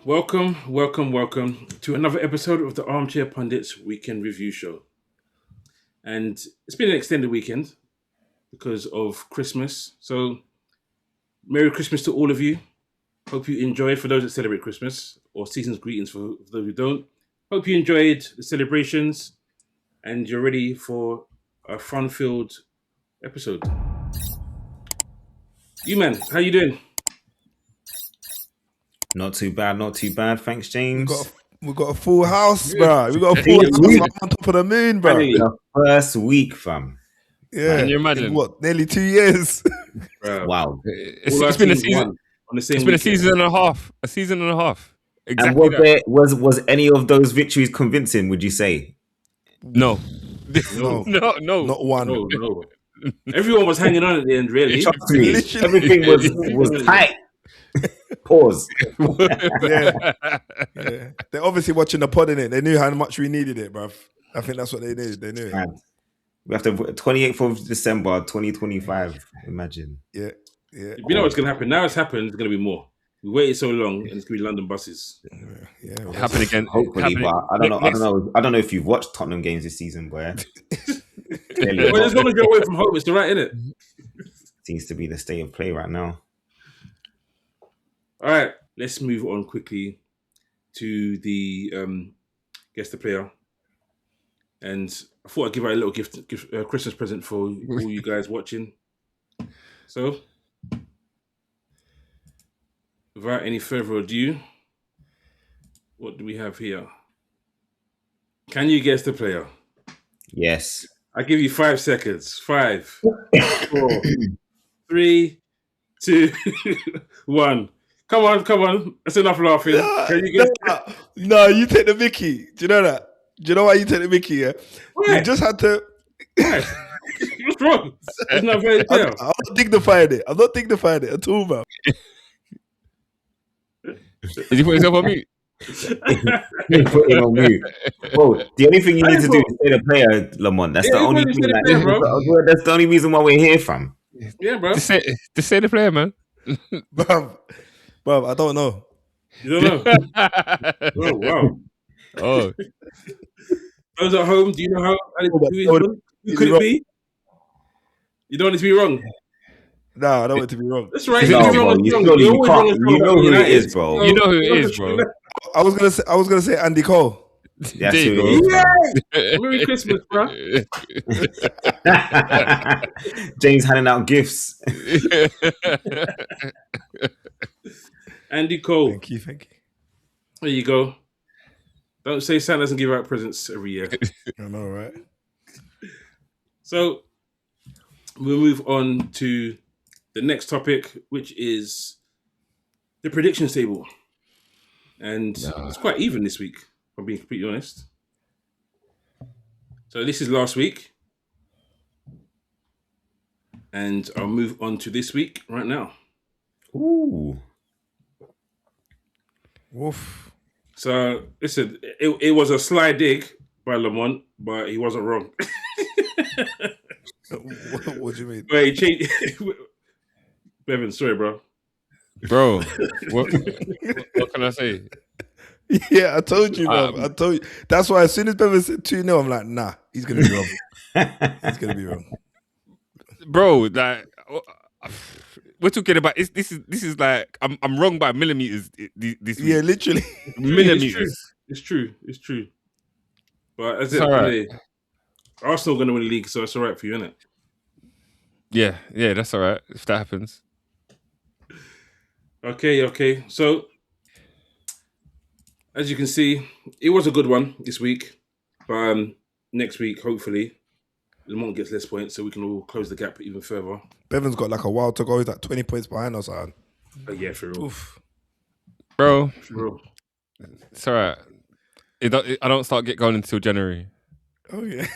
Welcome to another episode of the Armchair Pundits Weekend Review Show. And it's been an extended weekend because of Christmas. So, Merry Christmas to all of you. Hope you enjoyed, for those that celebrate Christmas, or season's greetings for those who don't. Hope you enjoyed the celebrations and you're ready for a fun-filled episode. You man, how you doing? Not too bad. Thanks, James. We got a full house, bro. We got a full house. I'm on top of the moon, bro. The first week, fam. Yeah. Can you imagine? In what? Nearly 2 years. Wow. It's been a season. It's been a season and a half. A season and a half. Exactly. And was any of those victories convincing? Would you say? No. No. Not one. No. Everyone was hanging on at the end, really. Trust me, everything was tight. Pause. Yeah. They're obviously watching the pod, innit? They knew how much we needed it, bruv. I think that's what they knew. They knew it. Man, we have to 28th of December 2025. Imagine. Yeah. You know what's going to happen? Now it's happened, it's going to be more. We waited so long, and it's going to be London buses. Yeah. Happen again. Hopefully, but I don't know if you've watched Tottenham games this season, boy. Well, as long as you're away from home, it's all right, innit? Seems to be the state of play right now. All right, let's move on quickly to the guess the player. And I thought I'd give out a little Christmas present for all you guys watching. So, without any further ado, what do we have here? Can you guess the player? Yes. I give you 5 seconds. 5, 4, 3, 2, 1. Come on. That's enough laughing. Can you get? No, you take the Mickey. Do you know that? Do you know why you take the Mickey? Yeah, Why? you just had to. What's wrong? It's not very clear. I'm not dignifying it. I'm not dignifying it at all, bro. Did you put yourself on mute? Put him on mute. Bro, the only thing you need to do is say the player, Lamont. That's the only thing. That's the only reason why we're here, fam. Yeah, bro. Just say the player, man. Bro, I don't know. You don't know? Oh, wow. Oh. Those at home, do you know who could it be? You don't want it to be wrong. No, I don't want it to be wrong. That's right. No, bro, you know who it is, bro. You know who it is, bro. I was gonna say Andy Cole. That's who it Yeah. Merry Christmas, bro. is. James handing out gifts. Andy Cole. Thank you. There you go. Don't say Santa doesn't give out presents every year. I know, right? So we'll move on to the next topic, which is the predictions table. And it's quite even this week, if I'm being completely honest. So this is last week. And I'll move on to this week right now. Ooh. Woof. So listen, it was a sly dig by Lamont, but he wasn't wrong. What do you mean? Wait, changed. Bevan, sorry, bro. Bro, what can I say? Yeah, I told you, bro. I told you. That's why as soon as Bevan said 2-0, I'm like, nah, he's gonna be wrong. He's gonna be wrong. Bro, like we're talking about this is like I'm wrong by millimeters this week. Yeah, literally. Millimeters. It's true. But as It's all right. Arsenal going to win the league, so it's all right for you, isn't it? Yeah, that's all right if that happens. Okay. So, as you can see, it was a good one this week. But next week, hopefully, Lamont gets less points, so we can all close the gap even further. Bevan's got like a while to go. He's like 20 points behind us, man. Yeah, for real. Oof. Bro, For real. it's all right. I don't start going until January. Oh, yeah.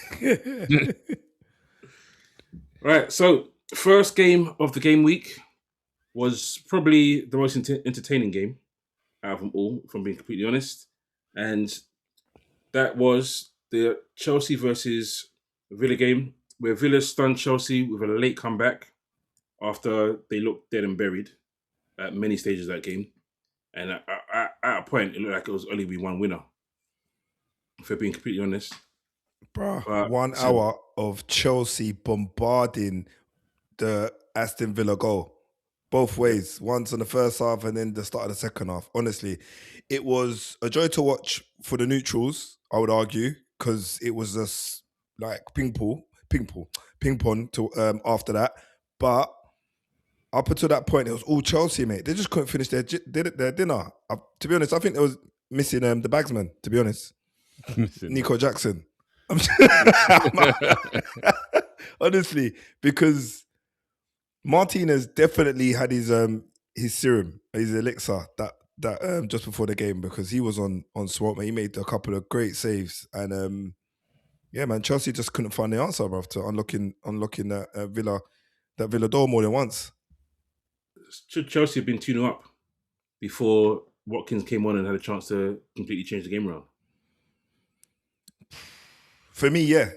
Right, so first game of the game week was probably the most entertaining game out of them all, if I'm being completely honest. And that was the Chelsea versus Villa game, where Villa stunned Chelsea with a late comeback after they looked dead and buried at many stages of that game. And at a point, it looked like it was only be one winner. If we're being completely honest. Bruh, 1 hour of Chelsea bombarding the Aston Villa goal. Both ways. Once in the first half and then the start of the second half. Honestly, it was a joy to watch for the neutrals, I would argue, because it was just like ping pong to after that. But up until that point, it was all Chelsea, mate. They just couldn't finish their dinner. To be honest, I think they was missing the bagsman, to be honest. Nico Jackson. Honestly, because Martinez definitely had his serum, his elixir that just before the game, because he was on swap, man. He made a couple of great saves, and yeah, man, Chelsea just couldn't find the answer, bro, to unlocking that Villa door more than once. Chelsea had been 2-0 up before Watkins came on and had a chance to completely change the game around. For me, yeah.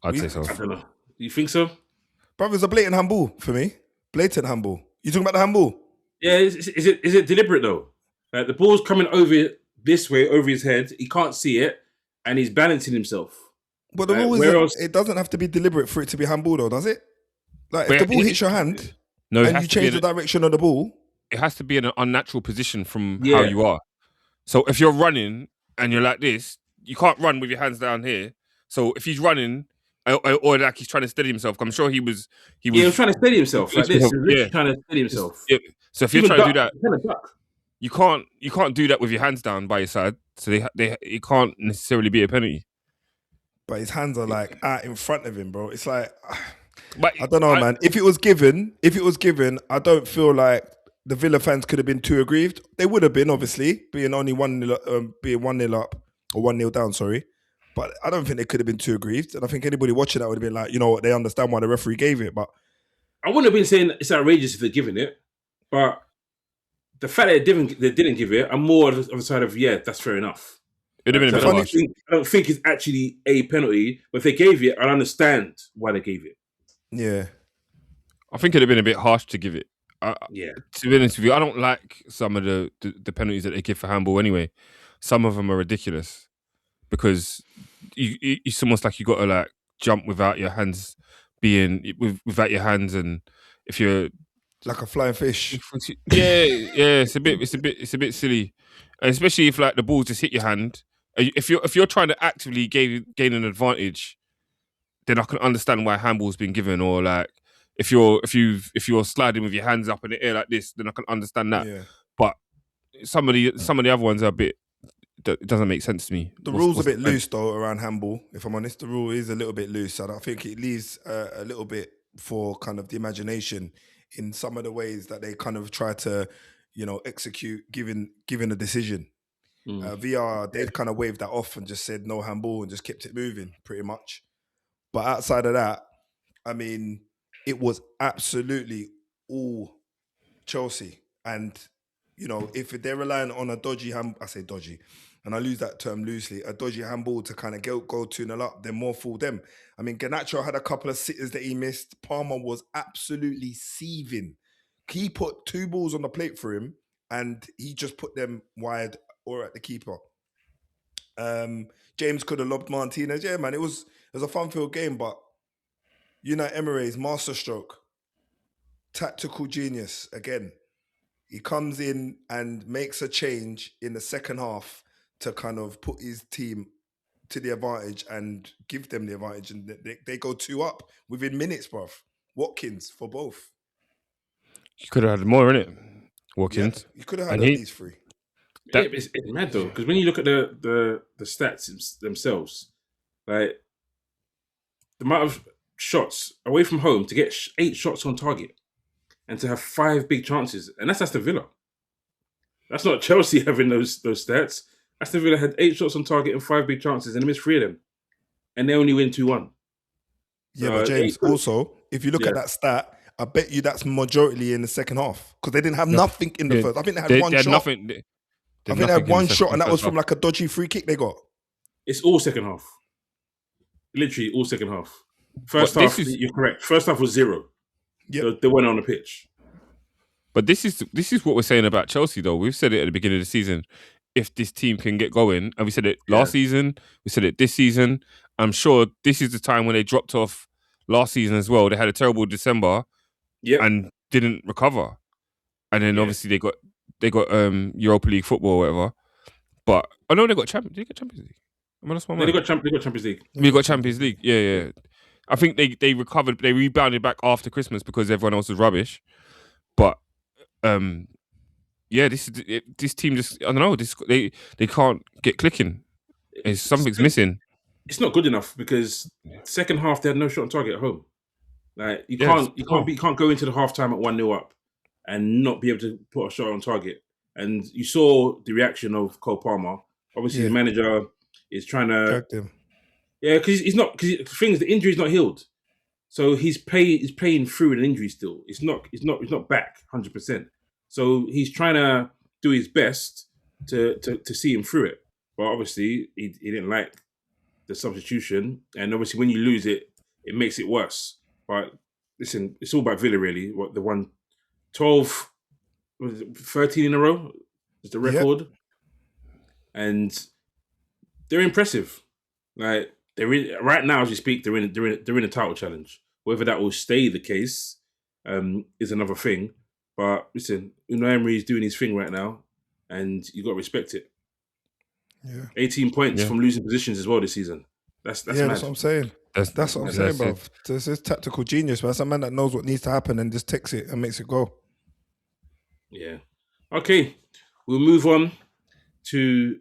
I'd say so. I don't know. You think so? Brother, it's a blatant handball for me. Blatant handball. You talking about the handball? Yeah, is it deliberate though? Like the ball's coming over this way, over his head. He can't see it, and he's balancing himself. But the rule is it doesn't have to be deliberate for it to be handball, though, does it? Like if the ball hits your hand and you change the direction of the ball, it has to be in an unnatural position from how you are. So if you're running and you're like this, you can't run with your hands down here. So if he's running, or like he's trying to steady himself, I'm sure he was trying to steady himself like this. He's trying to steady himself. Yeah. So if you're trying to do that, you can't do that with your hands down by your side. So it can't necessarily be a penalty. But his hands are like out in front of him, bro. It's like, but I don't know, man. If it was given, I don't feel like the Villa fans could have been too aggrieved. They would have been, obviously, being only 1-0 up or 1-0 down. Sorry, but I don't think they could have been too aggrieved. And I think anybody watching that would have been like, you know what, they understand why the referee gave it. But I wouldn't have been saying it's outrageous if they're giving it, but the fact that they didn't give it, I'm more of the side of that's fair enough. It'd have been a bit harsh. I don't think it's actually a penalty, but if they gave it, I understand why they gave it. Yeah, I think it'd have been a bit harsh to give it. Yeah. To be honest with you, I don't like some of the penalties that they give for handball anyway. Some of them are ridiculous because it's almost like you got to like jump without your hands without your hands, and if you're like a flying fish. It's a bit silly, and especially if like the ball just hit your hand. If you're trying to actively gain an advantage, then I can understand why handball's been given. Or like if you're sliding with your hands up in the air like this, then I can understand that. Yeah. But some of the other ones are a bit. It doesn't make sense to me. The rule's a bit loose though around handball. If I'm honest, the rule is a little bit loose. I think it leaves a little bit for kind of the imagination in some of the ways that they kind of try to, execute given a decision. VR, they'd kind of waved that off and just said no handball and just kept it moving pretty much. But outside of that, I mean, it was absolutely all Chelsea. And, if they're relying on a dodgy I say dodgy, and I use that term loosely, a dodgy handball to kind of go 2-0 up, then more fool them. I mean, Garnacho had a couple of sitters that he missed. Palmer was absolutely seething. He put 2 balls on the plate for him and he just put them wide or at the keeper. James could have lobbed Martinez. Yeah, man, it was a fun-filled game, but Emery's masterstroke, tactical genius again. He comes in and makes a change in the second half to kind of put his team to the advantage and give them the advantage, and they go 2 up within minutes, bruv. Watkins for both. You could have had more in it, Watkins. Yeah, you could have had at least 3. It's mad though, because when you look at the stats themselves, like the amount of shots away from home to get 8 shots on target and to have 5 big chances, and that's Aston Villa. That's not Chelsea having those stats. Aston Villa had 8 shots on target and 5 big chances, and they missed 3 of them, and they only win 2-1. Yeah, but James, also, if you look at that stat, I bet you that's majority in the second half because they didn't have nothing in the first. I think they had one shot. Nothing. I think they had one shot, and that was from like a dodgy free kick they got. It's all second half. Literally all second half. First half, you're correct. First half was 0. Yeah, they went on the pitch. But this is what we're saying about Chelsea, though. We've said it at the beginning of the season. If this team can get going, and we said it last season, we said it this season. I'm sure this is the time when they dropped off last season as well. They had a terrible December, and didn't recover. And then obviously they got Europa League football or whatever. But I know they got Champions. Did they get Champions League? Am I lost my mind? They got Champions League. We got Champions League. Yeah. I think they recovered. They rebounded back after Christmas because everyone else was rubbish. But this team just, I don't know. They can't get clicking. Something's missing. It's not good enough because second half they had no shot on target at home. Like you can't go into the halftime at 1-0 up and not be able to put a shot on target. And you saw the reaction of Cole Palmer. Obviously, the manager is trying to. Yeah, because he's not. Because the injury's not healed, so he's playing through an injury still. It's not back 100%. So he's trying to do his best to see him through it. But obviously, he didn't like the substitution, and obviously, when you lose it, it makes it worse. But listen, it's all about Villa, really. What the 12. Was it 13 in a row? Is the record, and they're impressive. Like right now as we speak, they're in a title challenge. Whether that will stay the case is another thing. But listen, Unai Emery is doing his thing right now, and you got to respect it. Yeah, 18 points from losing positions as well this season. That's mad. That's what I'm saying. That's what I'm saying, bro. This is tactical genius, man. That's a man that knows what needs to happen and just takes it and makes it go. Yeah. Okay. We'll move on to...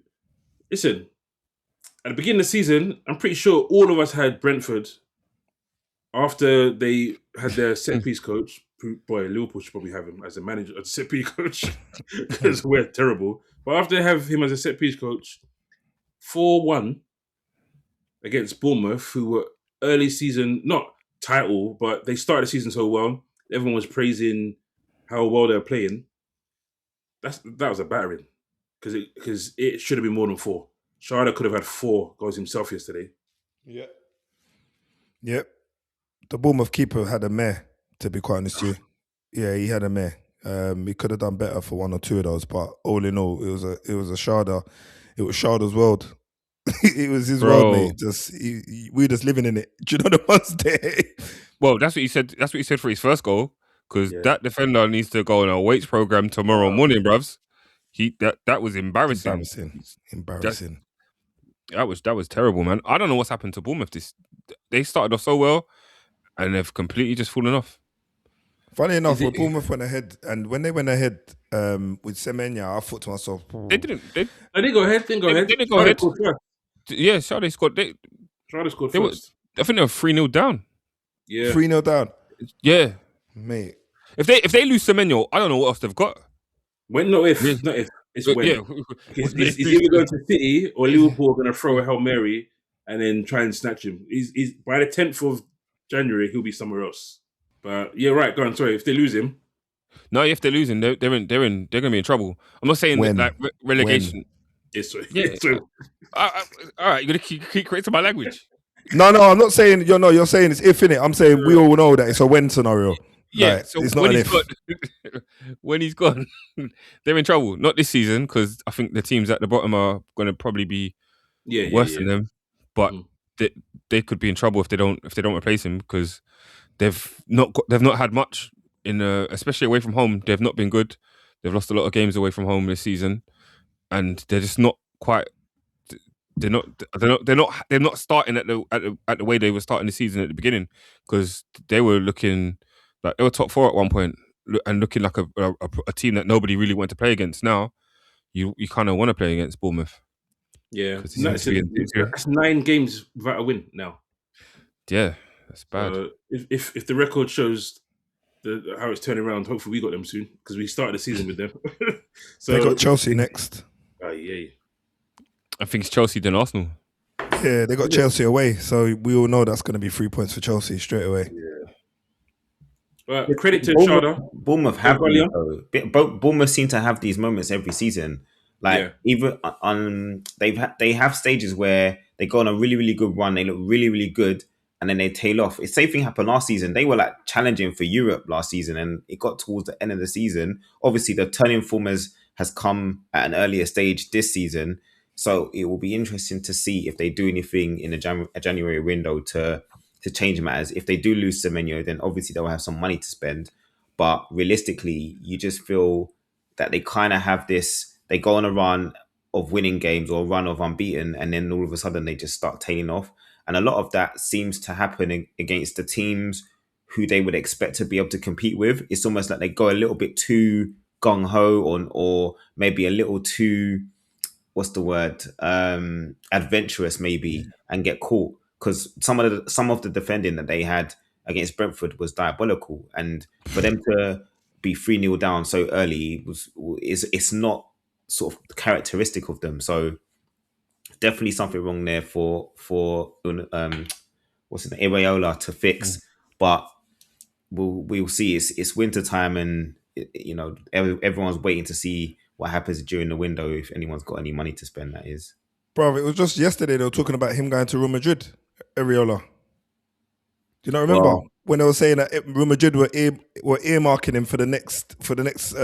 Listen, at the beginning of the season, I'm pretty sure all of us had Brentford after they had their set-piece coach. Boy, Liverpool should probably have him as a manager, as a set-piece coach, because we're terrible. But after they have him as a set-piece coach, 4-1 against Bournemouth, who were early season, not title, but they started the season so well. Everyone was praising how well they were playing. That was a battering because it should have been more than 4. Sharda could have had 4 goals himself yesterday. Yep. The Bournemouth keeper had a mare, to be quite honest with you. Yeah, he had a mare. He could have done better for 1 or 2 of those, but all in all, it was a Sharda. It was Sharda's world. It was his world, mate. We're just living in it. Do you know the ones there? Well, that's what he said. That's what he said for his first goal. Because that defender needs to go on a weights program tomorrow morning, bruvs. That was embarrassing. Embarrassing. That was terrible, man. I don't know what's happened to Bournemouth. They started off so well, and they've completely just fallen off. Funny enough, when Bournemouth went ahead, and when they went ahead with Semenya, I thought to myself, they didn't. They didn't go ahead. They didn't go ahead. Yeah, Sade scored. Sade scored first. I think they were 3-0 down. Yeah, 3-0 down. Yeah. Mate, if they lose Semenyo, I don't know what else they've got. Not if. It's when. Yeah. He's either going to City or Liverpool are going to throw a Hail Mary and then try and snatch him. He's by the 10th of January, he'll be somewhere else. But yeah, right. Go on. Sorry, if they lose him. No, if they lose him, they're going to be in trouble. I'm not saying that like relegation. Yes, sir. Yeah. All right, you're going to keep correcting my language. No, I'm not saying you're saying it's if, innit? I'm saying we all know that it's a when scenario. Yeah, like, so it's not an if. When he's gone, they're in trouble. Not this season, because I think the teams at the bottom are going to probably be worse than them. But they could be in trouble if they don't replace him, because they've not had much in especially away from home. They've not been good. They've lost a lot of games away from home this season, and they're just not quite. They're not starting at the way they were starting the season at the beginning, because they were looking like they were top 4 at one point and looking like a team that nobody really wanted to play against. Now you kind of want to play against Bournemouth. Yeah, that's 9 games without a win now. Yeah, that's bad. If the record shows how it's turning around, hopefully we got them soon, because we started the season with them. So they got Chelsea next. Yeah. I think it's Chelsea then Arsenal. Yeah, they got Chelsea away, so we all know that's going to be 3 points for Chelsea straight away. Yeah. Credit to Sharda. Bournemouth Bournemouth seem to have these moments every season. Like even on they have stages where they go on a really, really good run. They look really, really good, and then they tail off. The same thing happened last season. They were like challenging for Europe last season, and it got towards the end of the season. Obviously, the turning form has come at an earlier stage this season. So it will be interesting to see if they do anything in a January window to change matters. If they do lose Semenyo, then obviously they'll have some money to spend. But realistically, you just feel that they kind of have this. They go on a run of winning games or a run of unbeaten, and then all of a sudden they just start tailing off. And a lot of that seems to happen against the teams who they would expect to be able to compete with. It's almost like they go a little bit too gung ho, or maybe a little too, what's the word, adventurous maybe, and get caught. Because some of the defending that they had against Brentford was diabolical, and for them to be 3-0 down so early it's not sort of characteristic of them. So definitely something wrong there for what's it, Areola to fix. But we'll see. It's winter time, and everyone's waiting to see what happens during the window, if anyone's got any money to spend, that is. Bro, it was just yesterday they were talking about him going to Real Madrid, Areola. Do you not remember when they were saying that Real Madrid were earmarking him for the next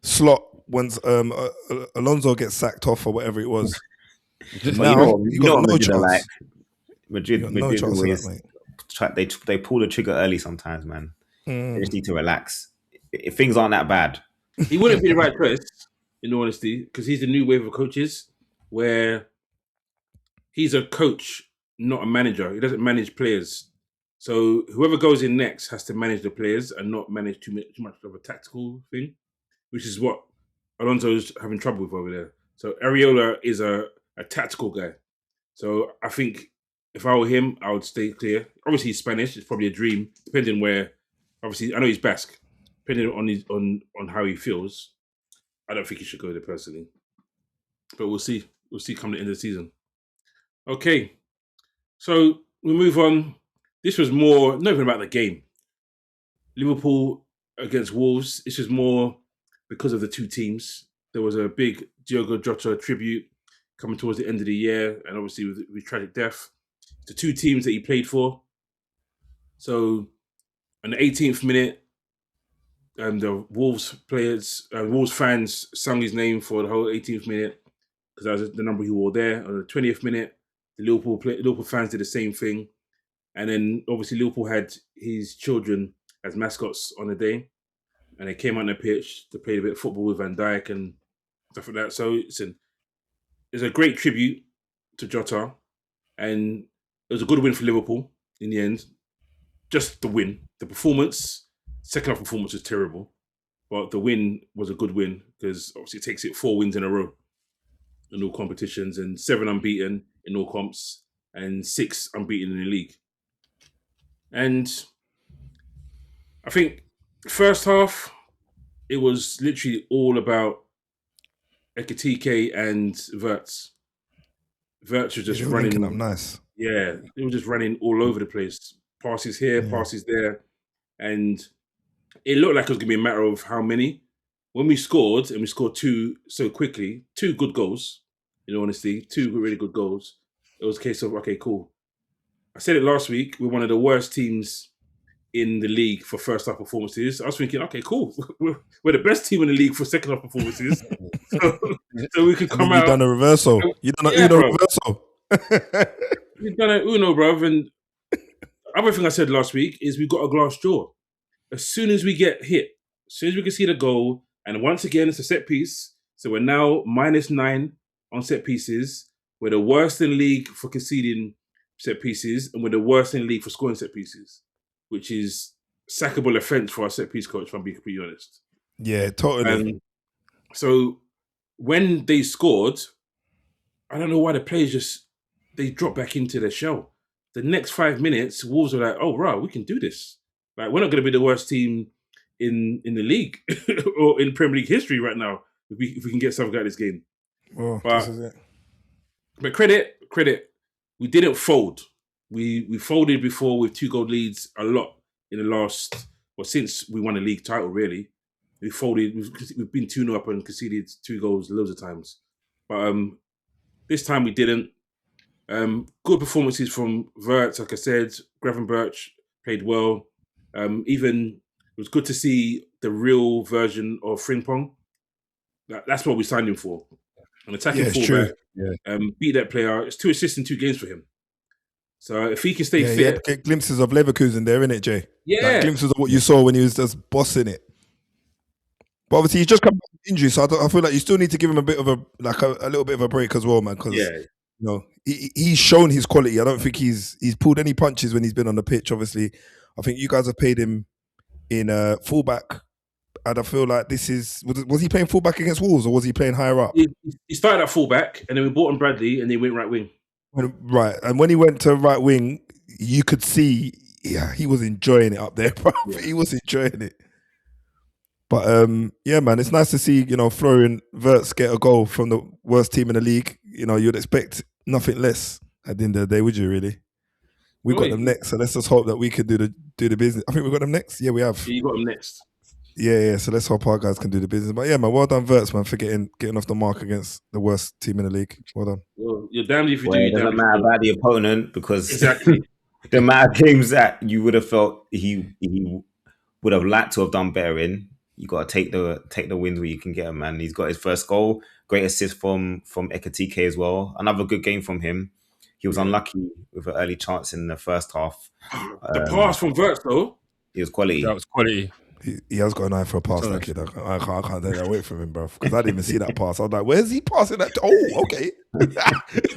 slot once Alonso gets sacked off or whatever it was? Now you got no chance. Like, Madrid no chance of that, mate. They pull the trigger early sometimes, man. They just need to relax. If things aren't that bad, he wouldn't be the right choice, in all honesty, because he's the new wave of coaches where he's a coach, not a manager. He doesn't manage players. So whoever goes in next has to manage the players and not manage too much of a tactical thing, which is what Alonso's having trouble with over there. So Areola is a tactical guy. So I think if I were him, I would stay clear. Obviously, he's Spanish. It's probably a dream, depending where. Obviously, I know he's Basque. Depending on how he feels, I don't think he should go there personally. But we'll see. We'll see come the end of the season. Okay, so we move on. This was more not even about the game. Liverpool against Wolves. This was more because of the two teams. There was a big Diogo Jota tribute coming towards the end of the year, and obviously with tragic death. The two teams that he played for. So, on the 18th minute, the Wolves fans sung his name for the whole 18th minute because that was the number he wore there. On the 20th minute, the Liverpool fans did the same thing. And then, obviously, Liverpool had his children as mascots on the day. And they came on the pitch to play a bit of football with Van Dijk and stuff like that. So, it's a great tribute to Jota. And it was a good win for Liverpool in the end. Just the win. The performance, second half performance was terrible. But the win was a good win because obviously it takes it 4 wins in a row in all competitions and 7 unbeaten in all comps and 6 unbeaten in the league. And I think first half, it was literally all about Ekitike and Wirtz. Wirtz was just running up nice. Yeah, they were just running all over the place. Passes here, passes there. And it looked like it was going to be a matter of how many. When we scored, and we scored 2 so quickly, 2 good goals, in all honesty, 2 really good goals. It was a case of, okay, cool. I said it last week, we're one of the worst teams in the league for first half performances. I was thinking, okay, cool. We're the best team in the league for second half performances. so we could come out. You've done a reversal. You've done a reversal. We've done an Uno, bruv. And other thing I said last week is we've got a glass jaw. As soon as we get hit, as soon as we can see the goal, and once again, it's a set piece. So we're now -9 on set pieces. We're the worst in league for conceding set pieces, and we're the worst in league for scoring set pieces, which is sackable offence for our set piece coach, if I'm being completely honest. Yeah, totally. So when they scored, I don't know why the players they dropped back into their shell. The next 5 minutes, Wolves were like, oh, right, we can do this. Like, we're not going to be the worst team in the league or in Premier League history right now if we can get something out of this game. Well, this is it. But credit, we didn't fold. We folded before with 2-goal leads a lot in the last, since we won the league title, really. We folded, we've been 2-0 up and conceded 2 goals loads of times. But this time we didn't. Good performances from Wirtz, like I said. Gravenberch played well. Even it was good to see the real version of Frimpong. That's what we signed him for. An attacking it's fullback. true. Beat that player. It's 2 assists in 2 games for him. So if he can stay Yeah, he fit, had glimpses of Leverkusen there, innit, Jay? yeah, Like glimpses of what you saw when he was just bossing it. But obviously, he's just come back from injury, so I feel like you still need to give him a bit of a little bit of a break as well, man. Because yeah. he's shown his quality. I don't think he's pulled any punches when he's been on the pitch. Obviously, I think you guys have paid him in fullback, and I feel like this is was he playing fullback against Wolves or was he playing higher up? He started at fullback, and then we bought him Bradley, and he went right wing. Right, and when he went to right wing, you could see, he was enjoying it up there, bro. Yeah. He was enjoying it. But yeah, man, it's nice to see Florian Wirtz get a goal from the worst team in the league. You'd expect nothing less at the end of the day, would you? Really? We've got them next, so let's just hope that we could do the business. I think we've got them next. Yeah, we have. Yeah, you got them next. Yeah. So let's hope our guys can do the business. But yeah, man, well done, Wirtz, man, for getting off the mark against the worst team in the league. Well done. Well, you're damned if you do. It doesn't matter about the opponent, because exactly the amount of games that you would have felt he would have liked to have done better in. You got to take the wins where you can get him, man. He's got his first goal, great assist from Ekatike as well. Another good game from him. He was unlucky with an early chance in the first half. The pass from Wirtz, though, it was quality. That was quality. He has got an eye for a pass, that kid. I can't take that away from him, bro. Because I didn't even see that pass. I was like, where's he passing that? Oh, okay. Do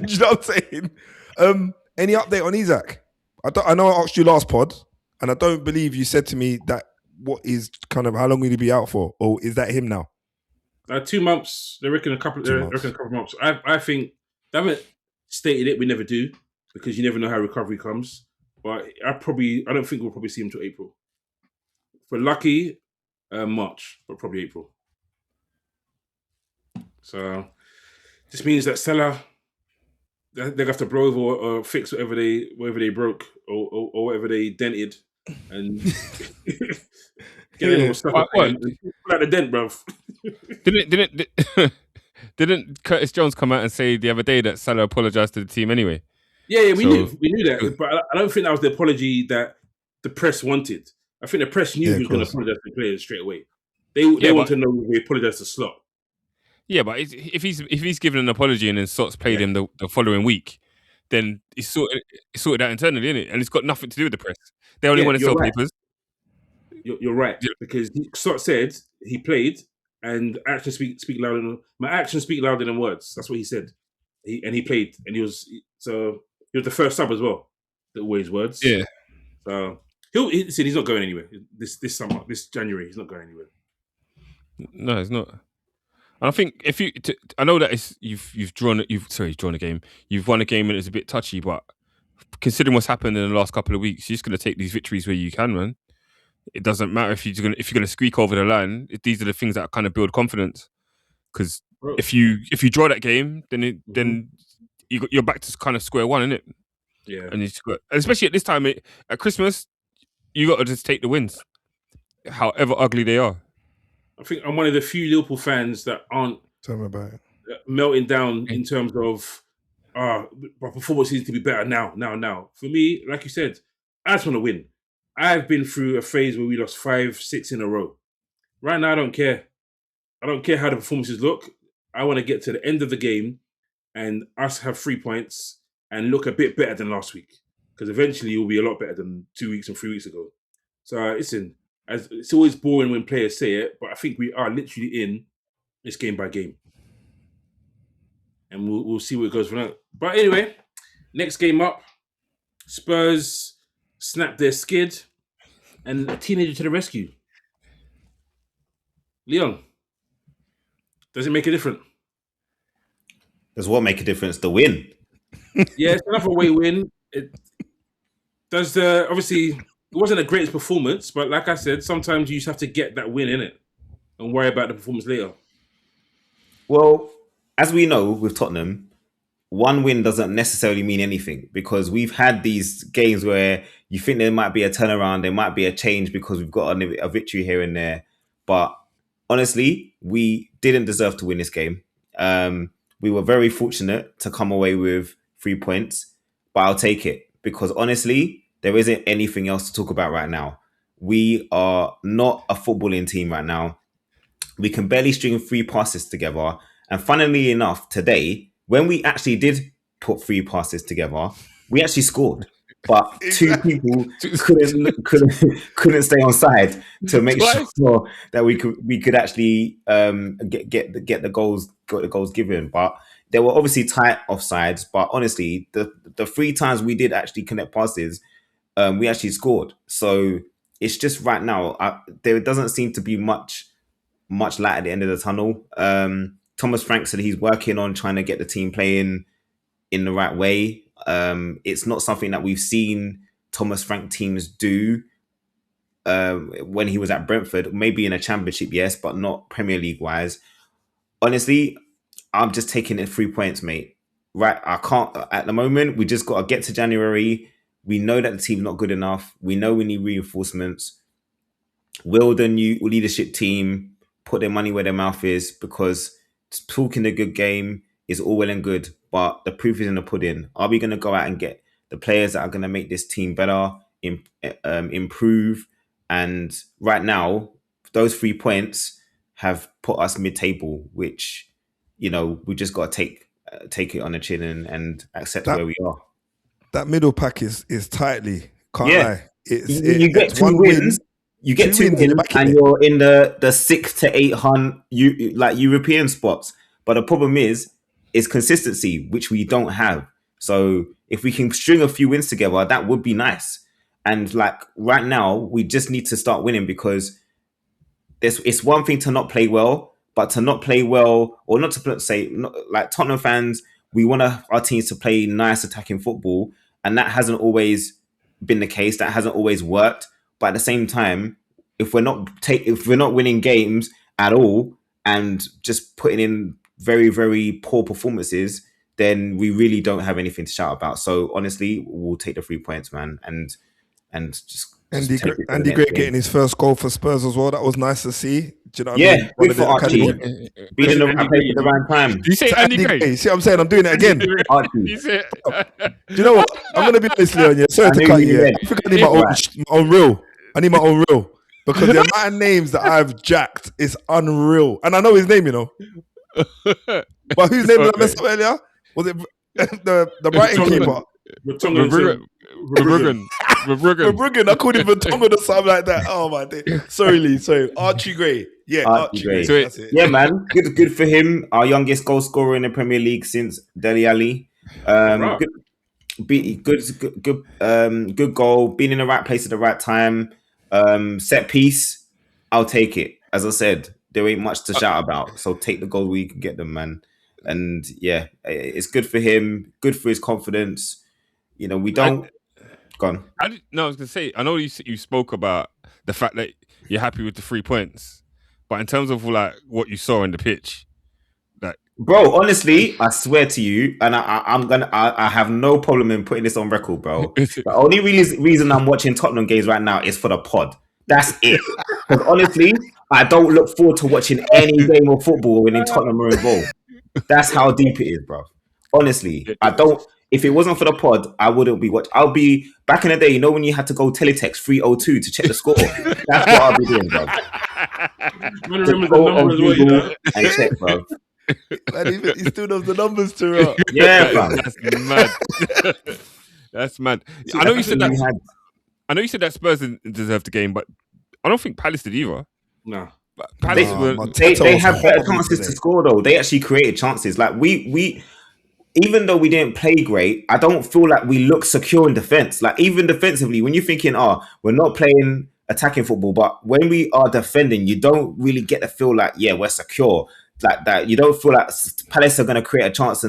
you know what I'm saying? Any update on Isak? I know I asked you last pod, and I don't believe you said to me that what is kind of how long will he be out for, or is that him now? 2 months. They reckon a couple of months. I think they haven't stated it. We never do, because you never know how recovery comes. But I don't think we'll probably see him till April. If we're lucky, March, but probably April. So this means that Salah, they have to blow over or fix whatever they broke or whatever they dented, and get a little stuff and pull out the dent, bro. Didn't Curtis Jones come out and say the other day that Salah apologized to the team anyway? Yeah, we knew that, but I don't think that was the apology that the press wanted. I think the press knew he was going to apologize to the players straight away. They want to know if he apologized to Slot. Yeah, but if he's given an apology and then Slot's played him the following week, then it's sorted out internally, isn't it? And it's got nothing to do with the press. They only want to sell papers. You're right, because Slot said he played, and actions speak louder than my actions speak louder than words. That's what he said. He played, and he was the first sub as well. That always words. Yeah. So he said he's not going anywhere this summer, this January. He's not going anywhere. No, he's not. And I think I know that you've drawn a game. You've won a game and it's a bit touchy, but considering what's happened in the last couple of weeks, you're just going to take these victories where you can, man. It doesn't matter if you're going to squeak over the line. These are the things that kind of build confidence. Because if you draw that game, then you're back to kind of square one, isn't it? Yeah. And especially at this time at Christmas, you got to just take the wins, however ugly they are. I think I'm one of the few Liverpool fans that aren't melting down in terms of my performance needs to be better now. For me, like you said, I just want to win. I've been through a phase where we lost 5-6 in a row. Right now, I don't care. I don't care how the performances look. I want to get to the end of the game and us have 3 points and look a bit better than last week. Because eventually we'll be a lot better than 2 weeks and 3 weeks ago. So listen, it's always boring when players say it, but I think we are literally in this game by game. And we'll see where it goes from now. But anyway, next game up, Spurs snap their skid and a teenager to the rescue. Leon, does it make a difference? Does what make a difference? The win. Yeah, it's enough away win. It does. Obviously, it wasn't the greatest performance, but like I said, sometimes you just have to get that win in it and worry about the performance later. Well, as we know with Tottenham, one win doesn't necessarily mean anything, because we've had these games where you think there might be a turnaround, there might be a change because we've got a victory here and there. But honestly, we didn't deserve to win this game. We were very fortunate to come away with 3 points, but I'll take it because honestly, there isn't anything else to talk about right now. We are not a footballing team right now. We can barely string 3 passes together. And funnily enough, today, when we actually did put 3 passes together, we actually scored. But 2 people couldn't stay on side to make sure that we could actually get the goals given. But they were obviously tight offsides. But honestly, the 3 times we did actually connect passes, we actually scored. So it's just right now there doesn't seem to be much light at the end of the tunnel. Thomas Frank said he's working on trying to get the team playing in the right way. It's not something that we've seen Thomas Frank teams do when he was at Brentford. Maybe in a championship, yes, but not Premier League wise. Honestly, I'm just taking it 3 points, mate. Right, I can't at the moment. We just got to get to January. We know that the team's not good enough. We know we need reinforcements. Will the new leadership team put their money where their mouth is? Because talking a good game is all well and good, but the proof is in the pudding. Are we going to go out and get the players that are going to make this team better, improve? And right now, those 3 points have put us mid-table, which, you know, we just got to take it on the chin and accept where we are. That middle pack is tightly. Can't lie. You get 2 wins. You get 2 wins and you're in the 6 to 8 hunt, European spots. But the problem is consistency, which we don't have. So if we can string a few wins together, that would be nice. And like right now, we just need to start winning because it's one thing to not play well, but to not play well, or not to say, like Tottenham fans, we want our teams to play nice attacking football. And that hasn't always been the case. That hasn't always worked. But at the same time, if we're not winning games at all and just putting in very, very poor performances, then we really don't have anything to shout about. So honestly, we'll take the 3 points, man, and just Andy Gray getting his first goal for Spurs as well. That was nice to see. Do you know what I mean? Good for Archie. Being in the right place at the right time. You say Andy Gray? See what I'm saying? I'm doing it again. Archie. Do you know what? I'm going to be honest, Leon. Sorry to cut you. I think I need my own reel. I need my own reel. Because the amount of names that I've jacked is unreal. And I know his name, you know. But whose name did I mess up earlier? Was it the Brighton keeper? Verbruggen. I called him Vertonghen or something like that. Oh my day. Sorry, Lee. Sorry. Archie Gray. Yeah, Archie Gray. That's it. Yeah, man. Good for him. Our youngest goal scorer in the Premier League since Dele Alli. Good goal. Being in the right place at the right time. Set piece. I'll take it. As I said, there ain't much to shout about. So take the goal where you can get them, man. And yeah, it's good for him. Good for his confidence. You know, we don't. Go on. I was going to say, I know you spoke about the fact that you're happy with the 3 points, but in terms of like what you saw in the pitch, like, bro, honestly, I swear to you, and I have no problem in putting this on record, bro. The only reason I'm watching Tottenham games right now is for the pod. That's it. Because honestly, I don't look forward to watching any game of football when Tottenham are involved. That's how deep it is, bro. Honestly, I don't. If it wasn't for the pod, I wouldn't be watching. I'll be back in the day. You know when you had to go teletext 302 to check the score. That's what I'll be doing, bro. Remember the numbers as well, and check, bro. Man, he still knows the numbers to Yeah, bro. That's mad. That's mad. I know you said that. I know you said that Spurs didn't deserve the game, but I don't think Palace did either. No. They have better chances to score though. They actually created chances. Like we even though we didn't play great, I don't feel like we look secure in defense. Like even defensively, when you're thinking, we're not playing attacking football, but when we are defending, you don't really get the feel like, yeah, we're secure. Like that, you don't feel like Palace are going to create a chance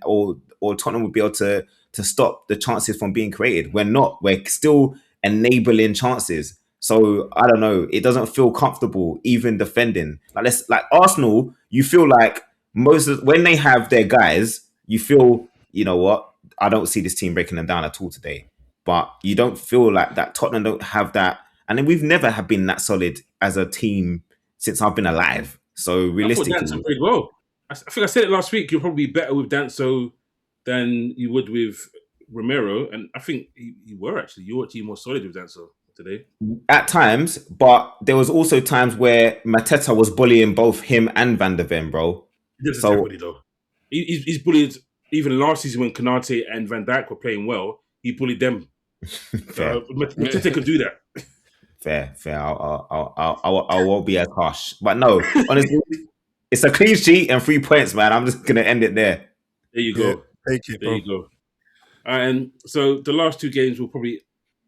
or Tottenham will be able to stop the chances from being created. We're not. We're still enabling chances. So I don't know. It doesn't feel comfortable even defending. Like Arsenal, you feel like when they have their guys, you feel, you know what? I don't see this team breaking them down at all today. But you don't feel like that. Tottenham don't have that, and then we've never have been that solid as a team since I've been alive. So realistically, I thought Danso played well. I think I said it last week. You'll probably be better with Danso than you would with Romero, and I think you were actually more solid with that today. At times, but there was also times where Mateta was bullying both him and Van der Ven, bro. He does everybody though. He's bullied even last season when Konate and Van Dijk were playing well. He bullied them. Mateta could do that. Fair. I won't be as harsh, but no, honestly, it's a clean sheet and 3 points, man. I'm just gonna end it there. There you go. Take it, bro. There you go. And so the last 2 games will probably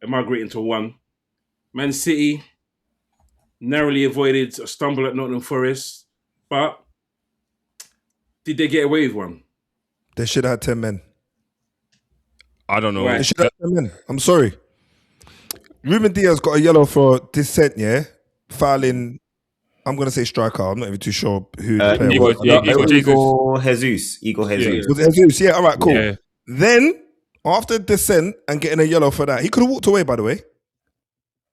migrate into one. Man City narrowly avoided a stumble at Nott'm Forest, but did they get away with one? They should have had 10 men. I don't know. Right. They should have 10 men. I'm sorry. Ruben Diaz got a yellow for dissent, yeah? Fouling, I'm going to say striker. I'm not even too sure who the player was. Igor Jesus. Was it Jesus? Yeah, all right, cool. Yeah. Then, after dissent and getting a yellow for that, he could have walked away, by the way.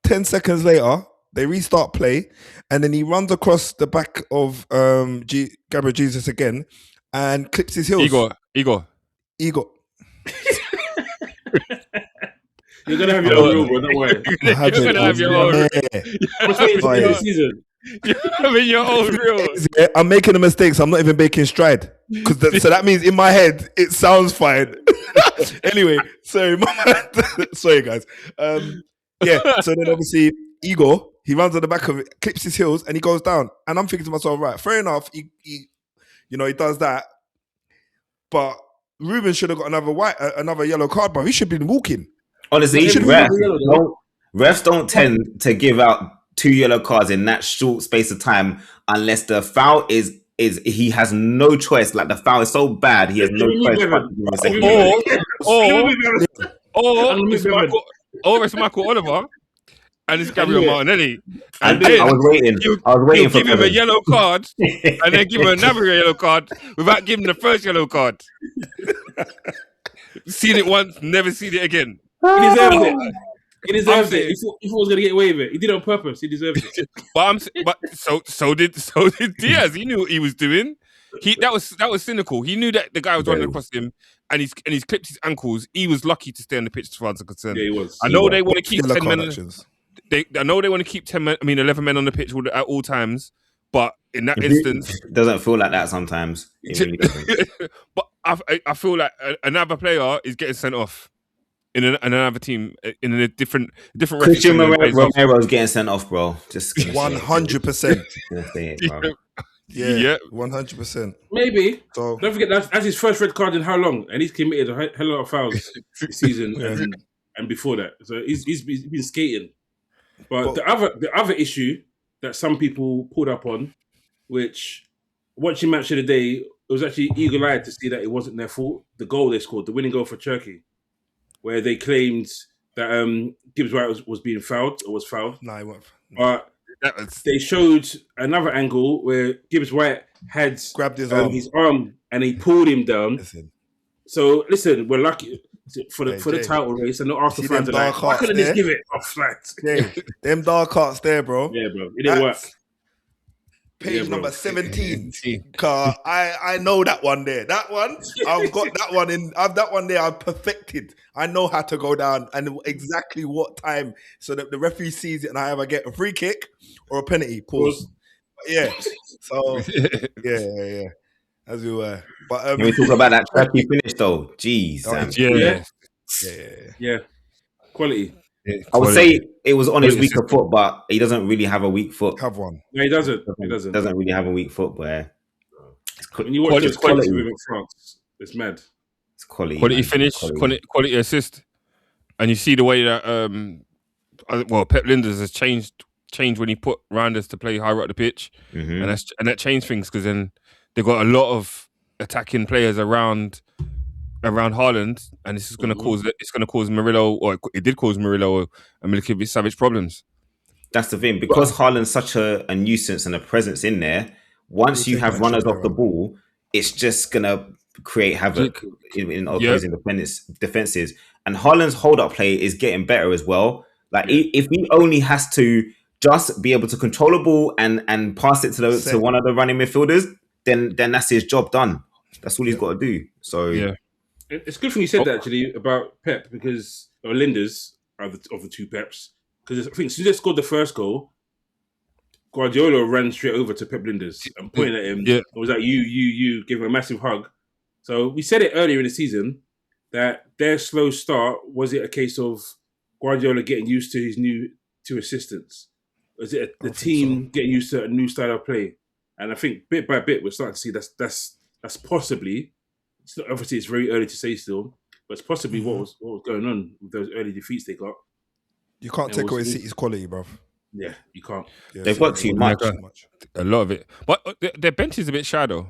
10 seconds later, they restart play, and then he runs across the back of Gabriel Jesus again and clips his heels. Igor. You're going to have your own rule, bro. Don't worry. You're going to have your own rule. You're having your own rule. I'm making a mistake, so I'm not even making stride. So that means in my head, it sounds fine. Anyway, sorry, sorry, guys. Yeah, so then obviously Igor, he runs on the back of it, clips his heels, and he goes down. And I'm thinking to myself, right, fair enough, he does that. But Ruben should have got another yellow card, bro. He should have been walking. Honestly, refs don't tend to give out 2 yellow cards in that short space of time unless the foul is he has no choice. Like the foul is so bad, he has no choice. Or it's Michael Oliver and it's Gabriel Martinelli. And I was waiting for give him a yellow card and then give him another yellow card without giving the first yellow card. Seen it once, never seen it again. He deserved it. He deserved it. He thought he was going to get away with it. He did it on purpose. He deserved it. But so did Diaz. He knew what he was doing. That was cynical. He knew that the guy was running across him, and he's clipped his ankles. He was lucky to stay on the pitch as far as I'm concerned. Yeah, he was. I know they want to keep 10 men. I know they want to keep 11 men on the pitch at all times. But in that instance, it doesn't feel like that sometimes. But I feel like another player is getting sent off. In another team, in a different Christian Romero is getting sent off, bro. Just 100%. Yeah, 100%. Maybe. So don't forget that's his first red card in how long, and he's committed a hell lot of fouls this season and before that. So he's been skating. But the other issue that some people pulled up on, which watching match of the day, it was actually eagle-eyed to see that it wasn't their fault. The goal they scored, the winning goal for Cherki, where they claimed that Gibbs White was being fouled or was fouled. No, he wasn't. But they showed another angle where Gibbs White had grabbed his arm and he pulled him down. So listen, we're lucky for the title race, and not after fans are like, why couldn't just give it offside? Them dark arts there, bro. Yeah, bro. It didn't work. Page number 17. Cause I know that one there. That one, I've got that one in. That one there, I've perfected. I know how to go down and exactly what time, so that the referee sees it and I either get a free kick or a penalty. Pause. Yeah. So yeah. As we were. But can we talk about that Cherki finish though? Jeez. Yeah. Quality. I would say it was on his weaker foot, but he doesn't really have a weak foot. Have one? No, he doesn't. He doesn't really have a weak foot, but when you watch his quality in France, it's mad. It's quality. Quality finish, quality assist, and you see the way that Pep Linders has changed when he put Rounders to play higher up the pitch, and that changed things because then they've got a lot of attacking players around Haaland, and this is going to cause Murillo, or it did cause Murillo and Milinkovic-Savic problems. That's the thing, because Haaland's such a nuisance and a presence in there. Once you have runners off the ball, it's just going to create havoc in opposing defenses. And Haaland's hold-up play is getting better as well. Like if he only has to just be able to control the ball and pass it to one of the running midfielders, then that's his job done. That's all he's got to do. So It's good thing you said that actually about Pep because or Linders of the two Peps because I think as soon as they scored the first goal, Guardiola ran straight over to Pep Linders and pointed at him. Yeah. It was like you give him a massive hug. So we said it earlier in the season that their slow start was it a case of Guardiola getting used to his new two assistants? Was it the team getting used to a new style of play? And I think bit by bit we're starting to see that's possibly. Obviously, it's very early to say still, but it's possibly what was going on with those early defeats they got. You can't take away City's quality, bruv. Yeah, you can't. Yeah, They've got too much. A lot of it. But their bench is a bit shy though.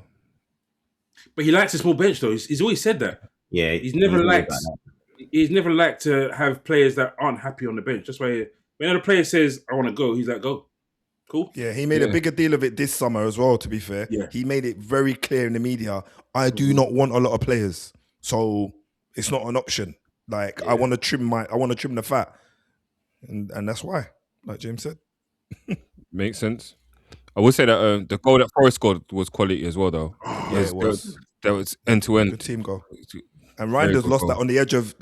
But he likes a small bench though. He's always said that. Yeah, he's never liked to have players that aren't happy on the bench. That's why when a player says I want to go, he's like go. Cool. Yeah, he made a bigger deal of it this summer as well, to be fair. Yeah. He made it very clear in the media, I do not want a lot of players. So it's not an option. Like I want to trim the fat. And that's why, like James said. Makes sense. I would say that the goal that Forest scored was quality as well though. Yeah, it was. That was end to end. Good team goal. And Reinders lost that on the edge of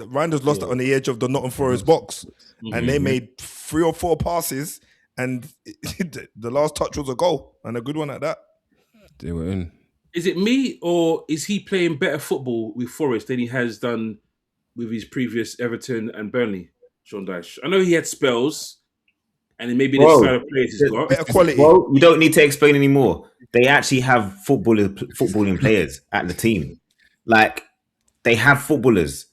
the Nott'm Forest box. And they made 3 or 4 passes. And the last touch was a goal, and a good one at that. They were in. Is it me, or is he playing better football with Forest than he has done with his previous Everton and Burnley, Sean Dyche? I know he had spells, and it may be the style of players he's got. Better quality. Well, you don't need to explain anymore. They actually have footballing players at the team. Like, they have footballers.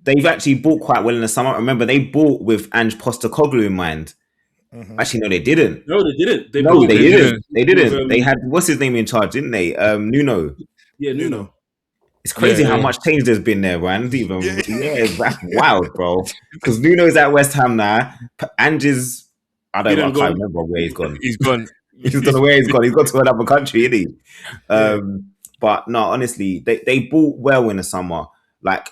They've actually bought quite well in the summer. Remember, they bought with Ange Postecoglou in mind. Actually, no, they didn't. No, they didn't. They didn't. They had what's his name in charge, didn't they? Nuno. Yeah, Nuno. It's crazy how much change there's been there, man. That's wild, bro. Because Nuno's at West Ham now. Ange's, I can't remember where he's gone. He's gone. He's don't know where he's gone. He's gone to another country, isn't he? But no, honestly, they bought well in the summer. Like,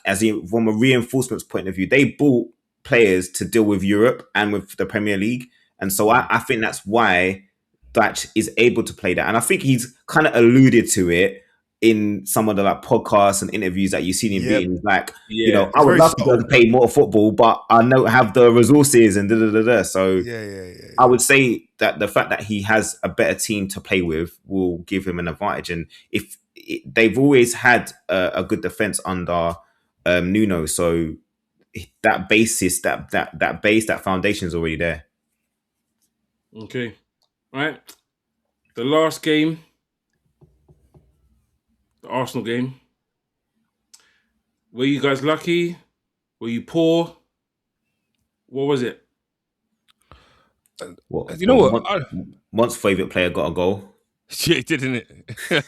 from a reinforcements point of view, they bought players to deal with Europe and with the Premier League. And so I think that's why Dutch is able to play that. And I think he's kind of alluded to it in some of the podcasts and interviews that you've seen him being. He's like, I would love to go to play more football, but I don't have the resources and da-da-da-da. So I would say that the fact that he has a better team to play with will give him an advantage. And if they've always had a good defense under Nuno, so that basis, that base, that foundation is already there. Okay. All right. The last game, the Arsenal game. Were you guys lucky? Were you poor? What was it? You know what? Mont's favourite player got a goal. Yeah, didn't it?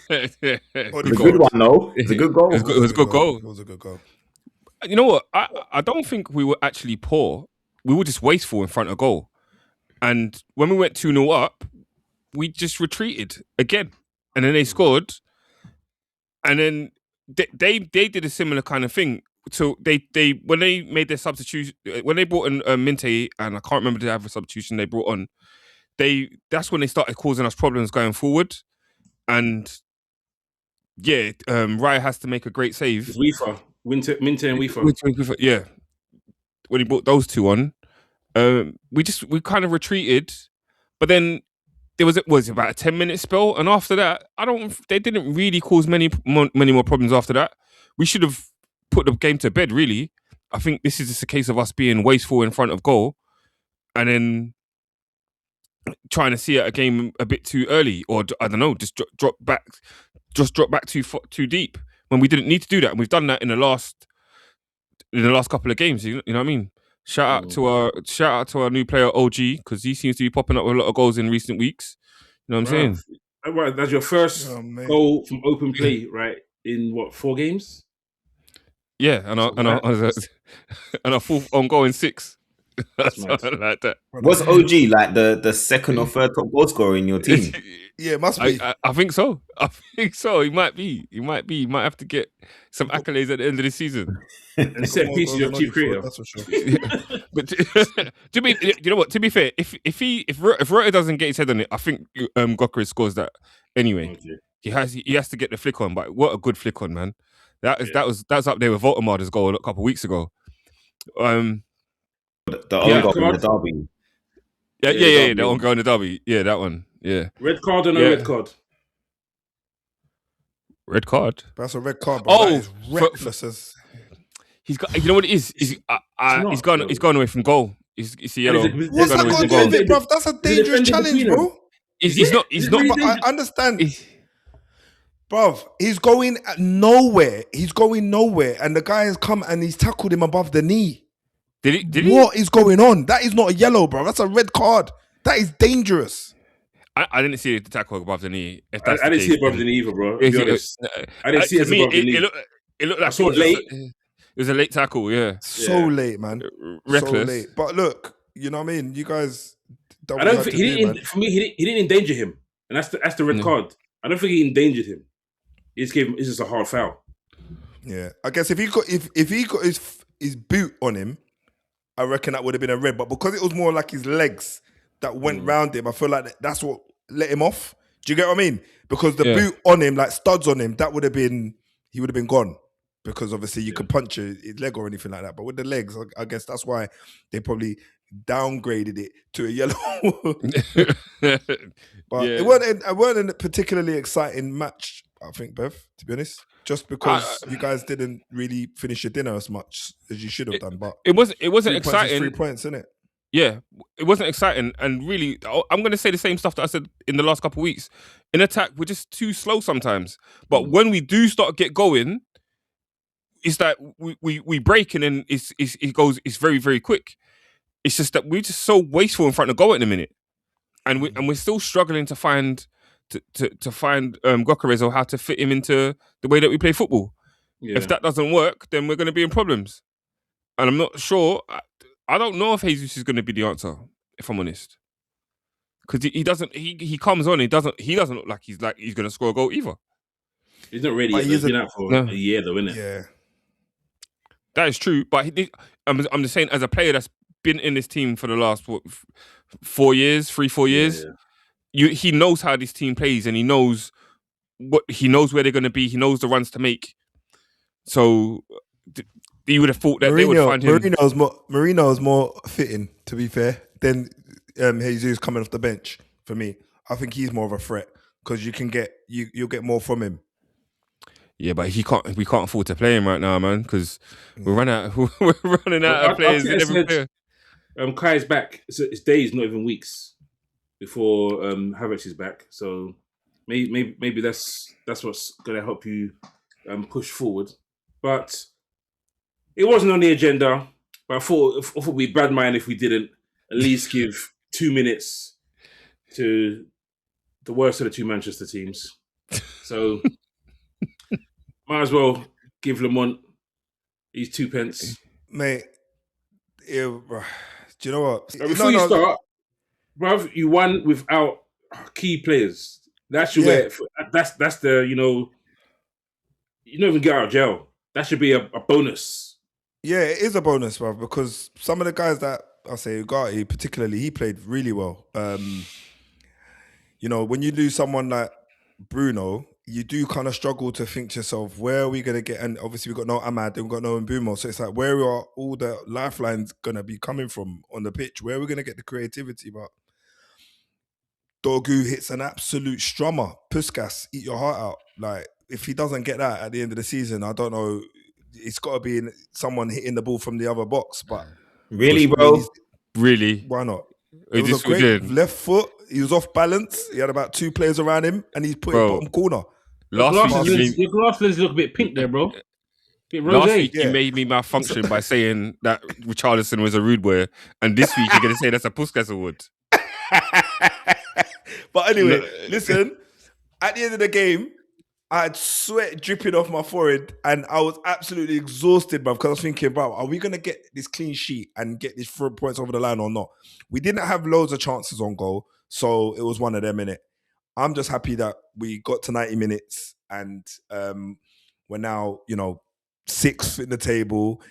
It was a good one, though. It was a good goal. It was a good goal. It was a good goal. You know what? I don't think we were actually poor. We were just wasteful in front of goal. And when we went 2-0 up, we just retreated again. And then they scored. And then they did a similar kind of thing. So they when they made their substitution, when they brought in Minte, and I can't remember the other substitution they brought on, that's when they started causing us problems going forward. And Raya has to make a great save. Minte and Weaver. Yeah. When he brought those two on, we kind of retreated, but then there was about a 10-minute spell, and after that, they didn't really cause many more problems after that. We should have put the game to bed, really. I think this is just a case of us being wasteful in front of goal, and then trying to see a game a bit too early, or I don't know, just drop back too deep when we didn't need to do that. And we've done that in the last couple of games. You know what I mean? Shout out to our new player OG, because he seems to be popping up with a lot of goals in recent weeks. You know what I'm saying? Right, that's your first goal from open play, right? In 4 games? Yeah, and our fourth on goal in 6. Something like that. What's OG like the second or third top goal scorer in your team? Yeah, it must be. I think so. He might be. He might have to get some accolades at the end of the season. And set pieces of chief creator. That's for sure. But you know what? To be fair, if Rota doesn't get his head on it, I think Gokris scores that anyway. Okay. He has to get the flick on, but what a good flick on, man! That's up there with Voltemar's goal a couple of weeks ago. The Yeah, own goal in card. the derby. Yeah, the on goal in the derby. Yeah, that one. Yeah. Red card or no red card? Red card. That's a red card, bro. That is reckless as. He's got. You know what it is? He's gone away from goal. He's a yellow. What's that got to do with it, bro? That's a dangerous challenge, bro. He's not. But I understand. Bruv, he's going nowhere. He's going nowhere. And the guy has come and he's tackled him above the knee. Did he? What is going on? That is not a yellow, bro. That's a red card. That is dangerous. I didn't see the tackle above the knee. I didn't see it above the knee either, bro. To be honest. I didn't see it above the knee. It looked like it was late. It was a late tackle, yeah. So late, man. Reckless. So late. But look, you know what I mean? You guys... I don't think... For me, he didn't endanger him. And that's the red card. I don't think he endangered him. It's just a hard foul. Yeah, I guess if he got his boot on him, I reckon that would have been a red. But because it was more like his legs that went round him, I feel like that's what let him off. Do you get what I mean? Because the boot on him, like studs on him, he would have been gone. Because obviously you could punch his leg or anything like that. But with the legs, I guess that's why they probably downgraded it to a yellow. But it weren't a particularly exciting match, I think, Bev, to be honest. Just because you guys didn't really finish your dinner as much as you should have done. But it wasn't exciting. 3 points, isn't it? Yeah, it wasn't exciting. And really, I'm going to say the same stuff that I said in the last couple of weeks. In attack, we're just too slow sometimes. But when we do start get going, it's like we break and then it's very, very quick. It's just that we're just so wasteful in front of goal at the minute. And we're still struggling to find Gyökeres or how to fit him into the way that we play football. Yeah. If that doesn't work, then we're going to be in problems. And I'm not sure. I don't know if Jesus is going to be the answer, if I'm honest. Because he doesn't. He comes on. He doesn't look like he's going to score a goal either. He's not ready. He's been out for a year, though, isn't it? Yeah, that is true. But I'm just saying, as a player that's been in this team for the last 4 years, 3-4 years. Yeah. He knows how this team plays, and he knows where they're going to be. He knows the runs to make. So you would have thought that they would find him. Marino's more fitting, to be fair, than Jesus coming off the bench. For me, I think he's more of a threat because you'll get more from him. Yeah, but we can't afford to play him right now, man, because we're running out of players in every player. Kai's back. It's days, not even weeks, before Havertz is back. So maybe that's what's going to help you push forward. But it wasn't on the agenda. But I thought we'd bad mind if we didn't at least give 2 minutes to the worst of the two Manchester teams. So might as well give Lamont his 2 pence, mate. Do you know what? Before you start, bruv, you won without key players. That's your way. That's the you don't even get out of jail. That should be a bonus. Yeah, it is a bonus, bruv, because some of the guys that I say Ugarte particularly, he played really well. When you lose someone like Bruno, you do kind of struggle to think to yourself, where are we going to get? And obviously we've got no Ahmad and we've got no Mbumo. So it's like, where are all the lifelines going to be coming from on the pitch? Where are we going to get the creativity? But Dorgu hits an absolute strummer. Puskas, eat your heart out. Like, if he doesn't get that at the end of the season, I don't know. It's got to be someone hitting the ball from the other box. But really, bro? Really? Why not? It was a great left foot. He was off balance. He had about 2 players around him, and he's put in bottom corner. Your glass lens look a bit pink there, bro. Last week you made me malfunction by saying that Richarlison was a rude boy, and this week you're going to say that's a Puskas award. But anyway, listen. At the end of the game, I had sweat dripping off my forehead, and I was absolutely exhausted, bruv, because I was thinking, bro, are we going to get this clean sheet and get these 3 points over the line or not? We didn't have loads of chances on goal, so it was one of them, innit? I'm just happy that we got to 90 minutes and we're now, 6th in the table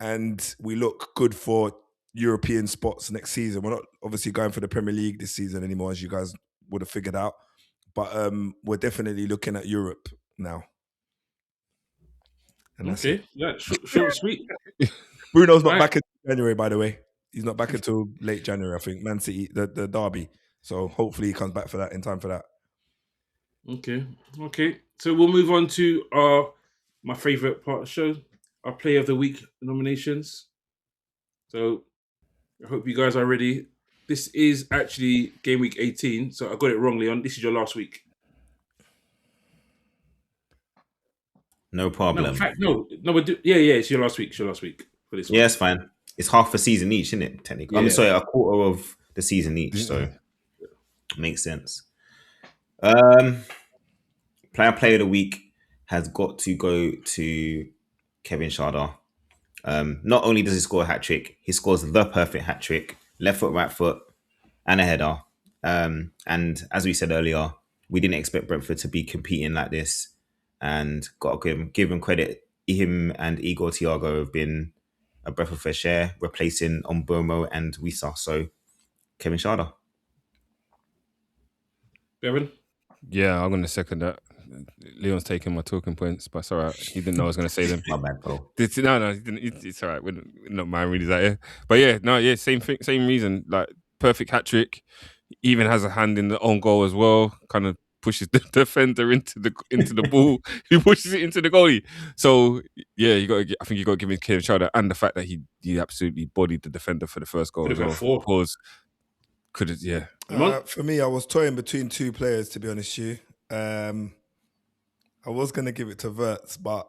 and we look good for European spots next season. We're not obviously going for the Premier League this season anymore, as you guys would have figured out. But we're definitely looking at Europe now. And that's it. Okay, yeah, short and sweet. Bruno's not Right. back in January, by the way. He's not back until late January, I think. Man City, the derby. So hopefully he comes back for that in time for that. Okay. So we'll move on to my favorite part of the show, our Player of the Week nominations. So I hope you guys are ready. This is actually game week 18, so I got it wrong, Leon. This is your last week. No No, problem. in fact, no. It's your last week. It's your last week for this one. Yeah, it's fine. It's half a season each, isn't it? Technically, I'm Yeah. sorry, a quarter of the season each. So makes sense. Player of the week has got to go to Kevin Schade. Not only does he score a hat trick, he scores the perfect hat trick, left foot, right foot, and a header. And as we said earlier, we didn't expect Brentford to be competing like this, and got to give him credit. Him and Igor Thiago have been a breath of fresh air, replacing Mbeumo and Wissa. So Kevin Schade. Bevan? Yeah, I'm going to second that. Leon's taking my talking points, but it's all right. He didn't know I was going to say them. My bad, bro. No, he didn't. It's all right. We're not mind readers out here. But yeah, same thing, same reason. Like perfect hat trick. Even has a hand in the own goal as well. Kind of pushes the defender into the ball. He pushes it into the goalie. So yeah, I think you got to give him Kevin Schade and the fact that he absolutely bodied the defender for the first goal Could as have well. got 4. Could have, yeah. For me, I was toying between two players, to be honest with you. I was going to give it to Wirtz, but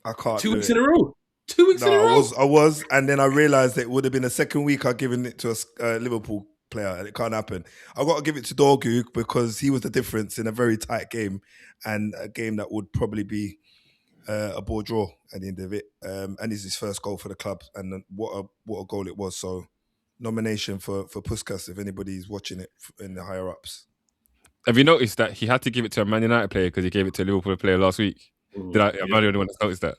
I can't 2 do weeks it. in a row. 2 weeks in a row. I was, and then I realised that it would have been a second week I'd given it to a Liverpool player, and it can't happen. I got to give it to Dorgu because he was the difference in a very tight game, and a game that would probably be a ball draw at the end of it. And it's his first goal for the club, and what a goal it was. So nomination for Puskas if anybody's watching it in the higher ups. Have you noticed that he had to give it to a Man United player because he gave it to a Liverpool player last week? Am I the only one that's noticed that?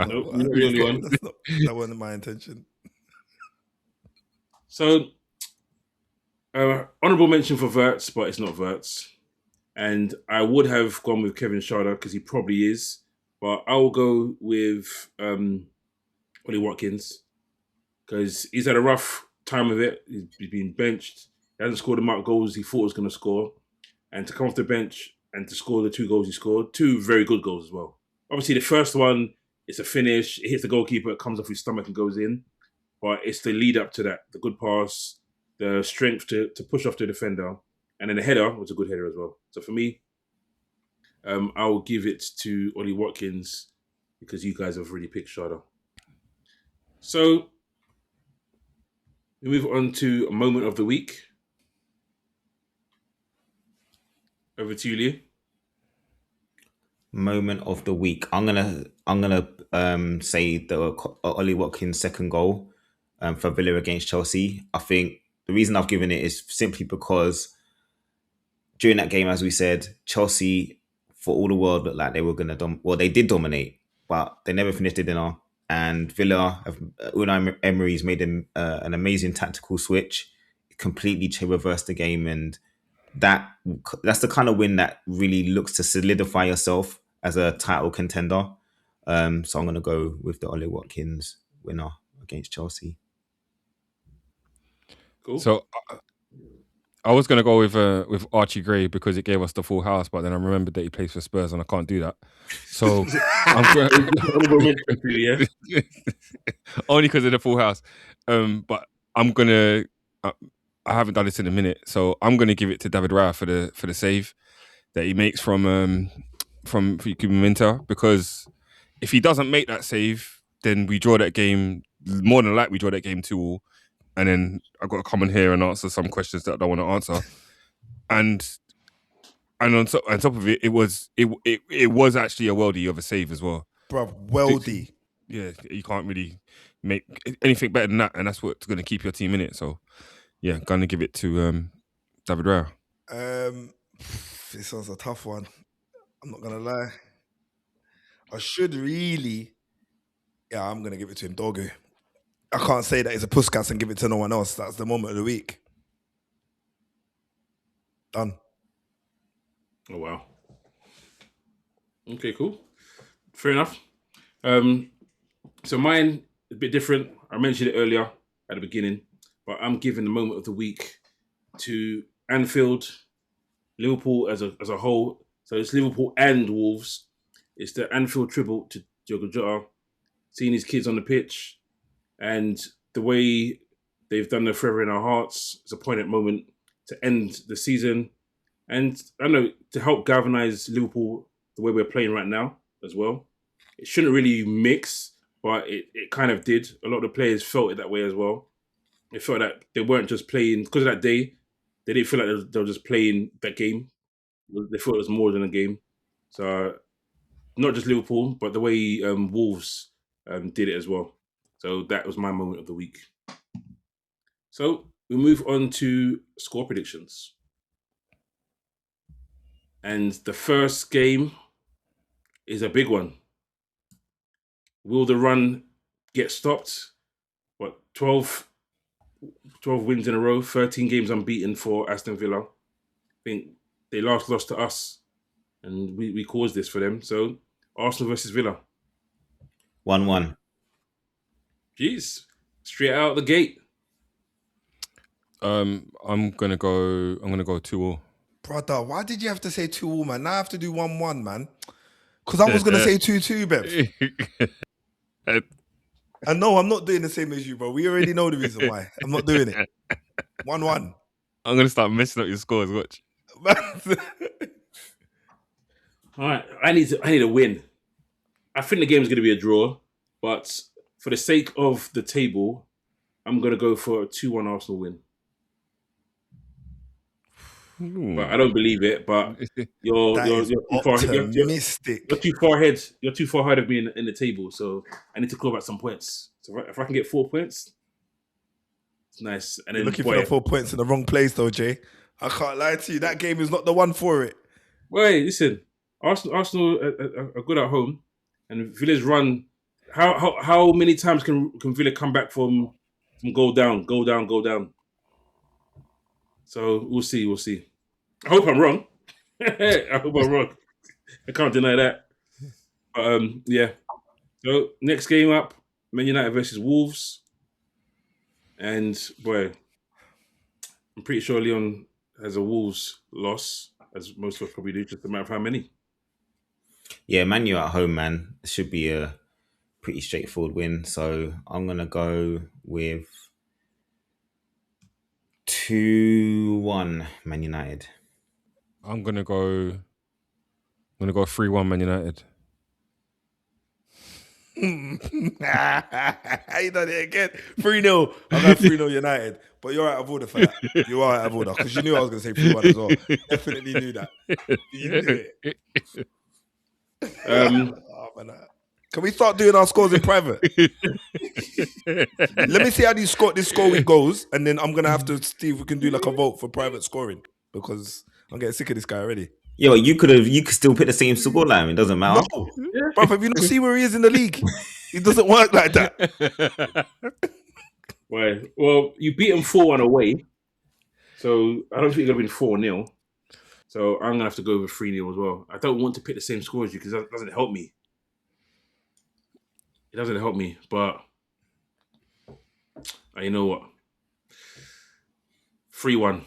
Nope, you're the only one. That wasn't my intention. So, honourable mention for Wirtz, but it's not Wirtz. And I would have gone with Kevin Schade because he probably is. But I will go with Ollie Watkins because he's had a rough time of it. He's been benched. He hasn't scored the amount of goals he thought he was going to score. And to come off the bench and to score the 2 goals he scored, 2 very good goals as well. Obviously, the first one, it's a finish. It hits the goalkeeper, it comes off his stomach and goes in. But it's the lead up to that. The good pass, the strength to push off the defender. And then the header was a good header as well. So for me, I will give it to Ollie Watkins because you guys have already picked Schade. So we move on to a moment of the week. Over to you, Lee. Moment of the week. I'm gonna say the Ollie Watkins second goal for Villa against Chelsea. I think the reason I've given it is simply because during that game, as we said, Chelsea, for all the world, looked like they were gonna they did dominate, but they never finished the dinner. And Villa, Unai Emery's made an amazing tactical switch, completely reversed the game, and that's the kind of win that really looks to solidify yourself as a title contender. So I'm going to go with the Ollie Watkins winner against Chelsea. Cool. So I was going to go with Archie Gray because it gave us the full house, but then I remembered that he plays for Spurs and I can't do that. So only because of the full house. But I'm gonna. I haven't done this in a minute, so I'm gonna give it to David Raya for the save that he makes from Minter, because if he doesn't make that save, then we draw that game. More than likely, we draw that game 2-2, and then I've got to come in here and answer some questions that I don't want to answer. And on top of it, it was actually a worldie of a save as well. Bruv, worldie. Yeah, you can't really make anything better than that, and that's what's going to keep your team in it. So, yeah, gonna give it to David Raya. This one's a tough one. I'm not gonna lie. I should really. Yeah, I'm gonna give it to him, Dorgu. I can't say that it's a Puskas and give it to no one else. That's the moment of the week. Done. Oh, wow. Okay, cool. Fair enough. So mine a bit different. I mentioned it earlier at the beginning, but I'm giving the moment of the week to Anfield, Liverpool as a whole. So it's Liverpool and Wolves. It's the Anfield tribute to Diogo Jota, seeing his kids on the pitch, and the way they've done their forever in our hearts. It's a poignant moment to end the season, and I don't know, to help galvanise Liverpool the way we're playing right now as well. It shouldn't really mix, but it kind of did. A lot of the players felt it that way as well. They felt that they weren't just playing because of that day. They didn't feel like they were just playing that game. They thought it was more than a game. So not just Liverpool, but the way Wolves did it as well. So that was my moment of the week. So we move on to score predictions. And the first game is a big one. Will the run get stopped? What, 12 wins in a row, 13 games unbeaten for Aston Villa. I think they last lost to us, and we caused this for them. So Arsenal versus Villa. 1-1. Jeez, straight out the gate. I'm gonna go 2-2. Brother, why did you have to say 2-2, man? Now I have to do 1-1, man. Because I was going to say 2-2, Bev. And no, I'm not doing the same as you, bro. We already know the reason why. I'm not doing it. 1-1. I'm gonna start messing up your scores. Watch. All right, I need a win. I think the game's going to be a draw, but for the sake of the table, I'm going to go for a 2-1 Arsenal win. But I don't believe it. But you're too far ahead. You're too far ahead. You're too far ahead of me in the table. So I need to claw back some points. So if I can get 4 points, it's nice. And then you're looking for the 4 points in the wrong place, though, Jay. I can't lie to you. That game is not the one for it. Wait, listen. Arsenal are good at home, and Villa's run. How many times can Villa come back from go down? So we'll see. I hope I'm wrong. I hope I'm wrong. I can't deny that. But yeah. So next game up, Man United versus Wolves. And boy, I'm pretty sure Leon has a Wolves loss, as most of us probably do, just a matter of how many. Yeah, Man U at home, man. It should be a pretty straightforward win. So I'm gonna go with 2-1 Man United. I'm gonna go 3-1 Man United. You done it again. 3-0. I'm going 3-0 United. But you're out of order for that. You are out of order. Because you knew I was going to say 3-1 as well. Definitely knew that. You knew it. Can we start doing our scores in private? Let me see how this score week goes, and then I'm gonna have to see if we can do like a vote for private scoring, because I'm getting sick of this guy already. Yeah, well, you could still pick the same scoreline. It doesn't matter. No, bro, if you don't see where he is in the league, it doesn't work like that. Well, you beat him 4-1 away, so I don't think you're gonna win 4-0. So I'm gonna have to go with 3-0 as well. I don't want to pick the same score as you because that doesn't help me. It doesn't help me, but you know what? 3-1.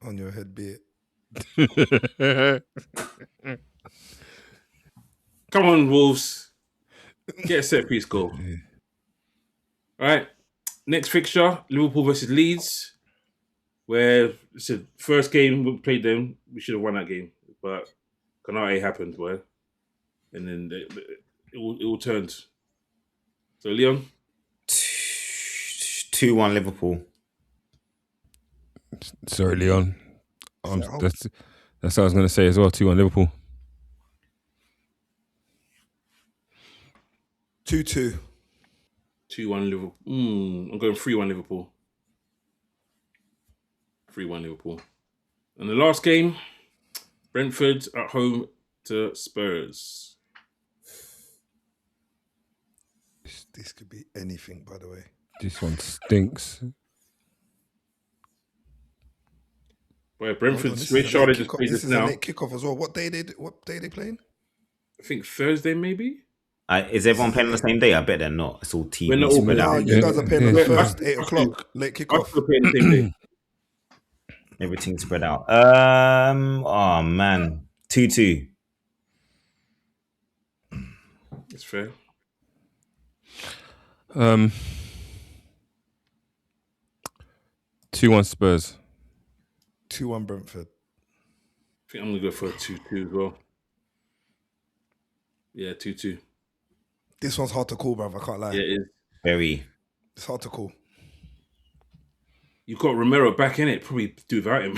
On your head, be it. Come on, Wolves. Get a set piece goal. All right. Next fixture, Liverpool versus Leeds, where it's the first game we played them. We should have won that game, but Canate happened, boy. And then it all turned. So, Leon? 2-1 Liverpool. Sorry, Leon. That's what I was going to say as well. 2-1 Liverpool. 2-2. 2-1 Liverpool. I'm going 3-1 Liverpool. 3-1 Liverpool. And the last game, Brentford at home to Spurs. This could be anything, by the way. This one stinks. Well, Brentford's Ray Charlotte just played this now. This is a late kickoff as well. What day they playing? I think Thursday, maybe. Is everyone playing on the same day? I bet they're not. It's all We're TV not all spread No, out. you guys are playing on the Yeah. first 8 o'clock late Us kickoff. still playing the same day. Everything's spread out. Oh man, 2-2. It's fair. 2-1 Spurs. 2-1 Brentford. I think I'm gonna go for a 2-2 as well. Yeah, 2-2. This one's hard to call, bruv. I can't lie. Yeah, it is. Very. It's hard to call. You've got Romero back in it. Probably do without him.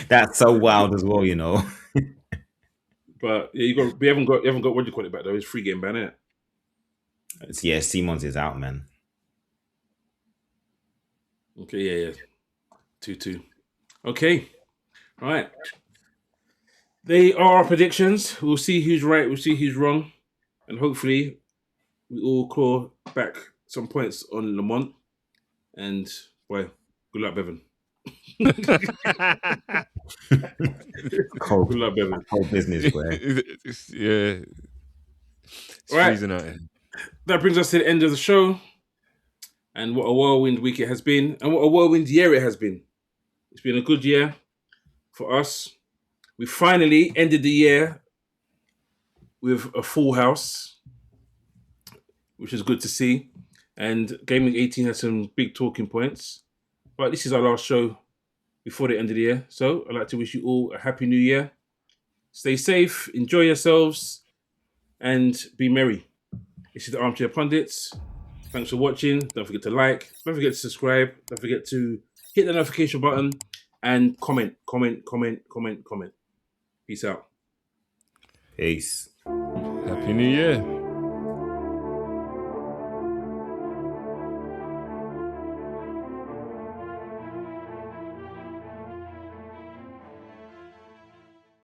That's so wild as well, you know. But yeah, we haven't got what do you call it back though? It's free game ban, innit? Yeah, Simons is out, man. Okay, yeah. 2-2. Okay. All right. They are our predictions. We'll see who's right, we'll see who's wrong. And hopefully we all claw back some points on Lamont. And boy, good luck, Bevan. Cold, Good luck, Bevan. cold business, bro. It's Right. freezing out here. That brings us to the end of the show. And what a whirlwind week it has been. And what a whirlwind year it has been. It's been a good year for us. We finally ended the year with a full house, which is good to see. And Gaming 18 has some big talking points. But this is our last show before the end of the year. So I'd like to wish you all a happy new year. Stay safe, enjoy yourselves, and be merry. This is the Armchair Pundits. Thanks for watching. Don't forget to like. Don't forget to subscribe. Don't forget to hit the notification button and comment. Peace out. Peace. Happy New Year.